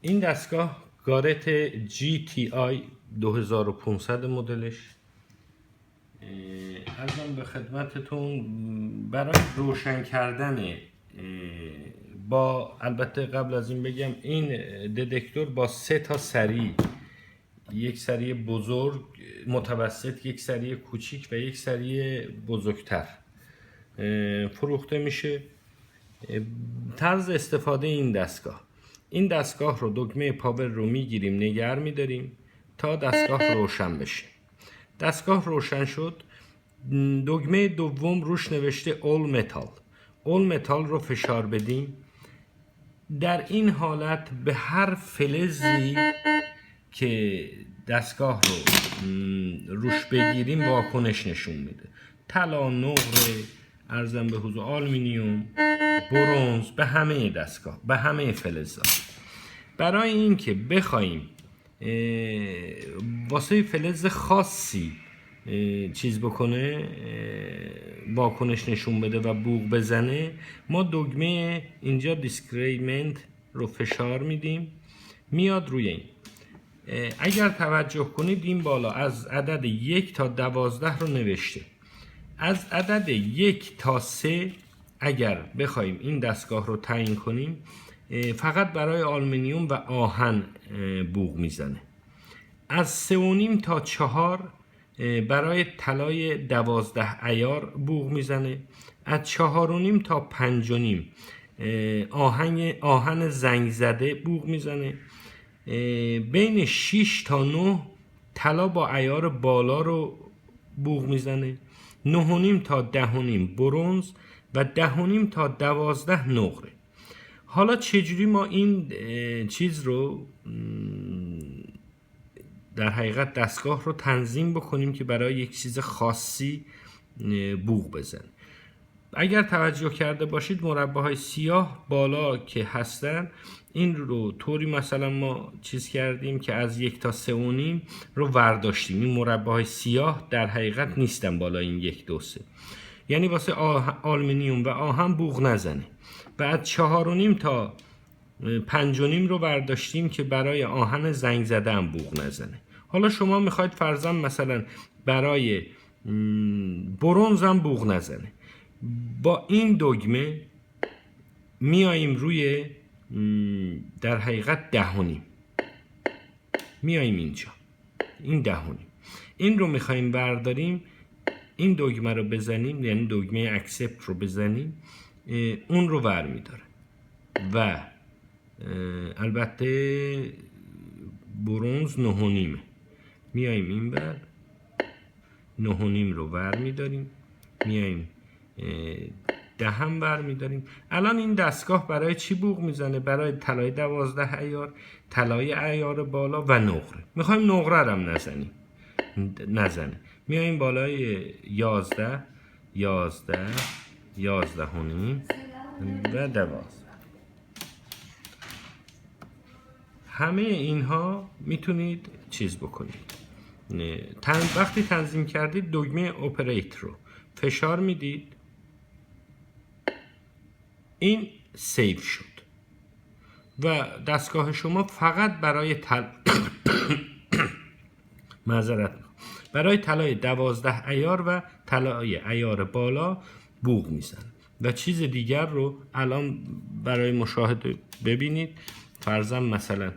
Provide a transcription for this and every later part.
این دستگاه گارت GTI 2500 مدلش. ارزم به خدمتتون برای روشن کردن با، البته قبل از این بگم این دتکتور با 3 تا سری، یک سری بزرگ، متوسط، یک سری کوچیک و یک سری بزرگتر فروخته میشه. طرز استفاده این دستگاه رو دکمه پاور رو میگیریم، نگه میداریم تا دستگاه روشن بشه. دستگاه روشن شد، دکمه دوم روش نوشته اول متال رو فشار بدیم. در این حالت به هر فلزی که دستگاه رو روش بگیریم واکنش نشون میده. طلا، نقره، ارزم به حضور آلومینیوم، برنز، به همه دستگاه، به همه فلزها. برای این که بخوایم واسه فلز خاصی چیز بکنه، واکنش نشون بده و بوق بزنه، ما دکمه اینجا دیسکریمنت رو فشار میدیم، میاد روی این. اگر توجه کنید این بالا از عدد 1 تا 12 رو نوشته. از عدد 1 تا 3 اگر بخوایم این دستگاه رو تعیین کنیم فقط برای آلومینیوم و آهن بوق میزنه. از 3.5 تا 4 برای طلای 12 عیار بوق میزنه. از 4.5 تا 5.5 آهن زنگ زده بوق میزنه. بین 6 تا 9 طلا با عیار بالا رو بوق میزنه. 9.5 تا 10.5 برنز و 10.5 تا 12 نقره. حالا چجوری ما این چیز رو در حقیقت دستگاه رو تنظیم بکنیم که برای یک چیز خاصی بوق بزنه؟ اگر توجه کرده باشید مربع‌های سیاه بالا که هستن این رو طوری مثلا ما چیز کردیم که از 1 تا 3.5 رو ورداشتیم. این مربع‌های سیاه در حقیقت نیستن بالا این 1 2 3، یعنی واسه آلومینیوم و آهن بوق نزنه. و از 4.5 تا 5.5 رو برداشتیم که برای آهن زنگ زده هم بوق نزنه. حالا شما میخواید فرضاً مثلا برای برنز هم بوق نزنه. با این دکمه میاییم روی در حقیقت 10.5 میاییم اینجا، این 10.5 این رو میخوایم برداریم، این دکمه رو بزنیم، یعنی دکمه اکسپت رو بزنیم، اون رو ور میداره. و البته برنز 9.5 میاییم این بر 9.5 رو ور میداریم، میاییم 10 هم بر میداریم. الان این دستگاه برای چی بوق میزنه؟ برای طلای 12 عیار، طلای عیار بالا و نقره. میخوایم نقره رو هم نزنه. میاییم بالای 11 11.5 و 12. همه اینها میتونید چیز بکنید. وقتی تنظیم کردید دکمه اپریت رو فشار میدید، این سیو شد و دستگاه شما فقط برای برای طلای 12 عیار و طلای عیار بالا بوق میزن و چیز دیگر رو الان برای مشاهده ببینید. فرضاً مثلا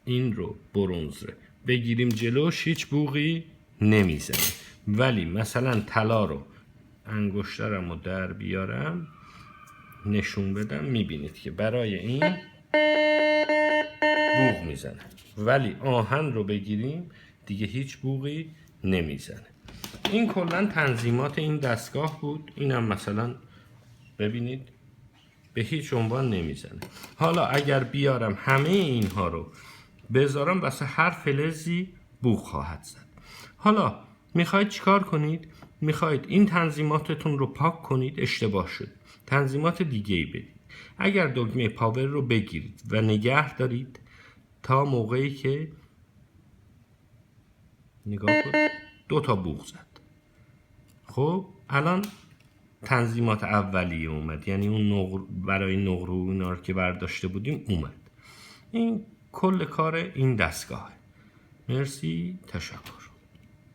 این رو برنز بگیریم جلوش هیچ بوقی نمیزنه، ولی مثلا طلا رو انگشترم رو در بیارم نشون بدم، میبینید که برای این بوق میزنه، ولی آهن رو بگیریم دیگه هیچ بوقی نمیزنه. این کلا تنظیمات این دستگاه بود. اینم مثلا ببینید به هیچ عنوان نمیزنه. حالا اگر بیارم همه اینها رو بذارم واسه هر فلزی بوق خواهد زد. حالا میخواید چیکار کنید؟ میخواید این تنظیماتتون رو پاک کنید، اشتباه شد، تنظیمات دیگه ای بدید. اگر دکمه پاور رو بگیرید و نگه دارید تا موقعی که نگاه کنید 2 تا بوق زد. خب الان تنظیمات اولیه اومد، یعنی اون برای نقره و اینا که برداشته بودیم اومد. این کل کار این دستگاهه. مرسی، تشکر.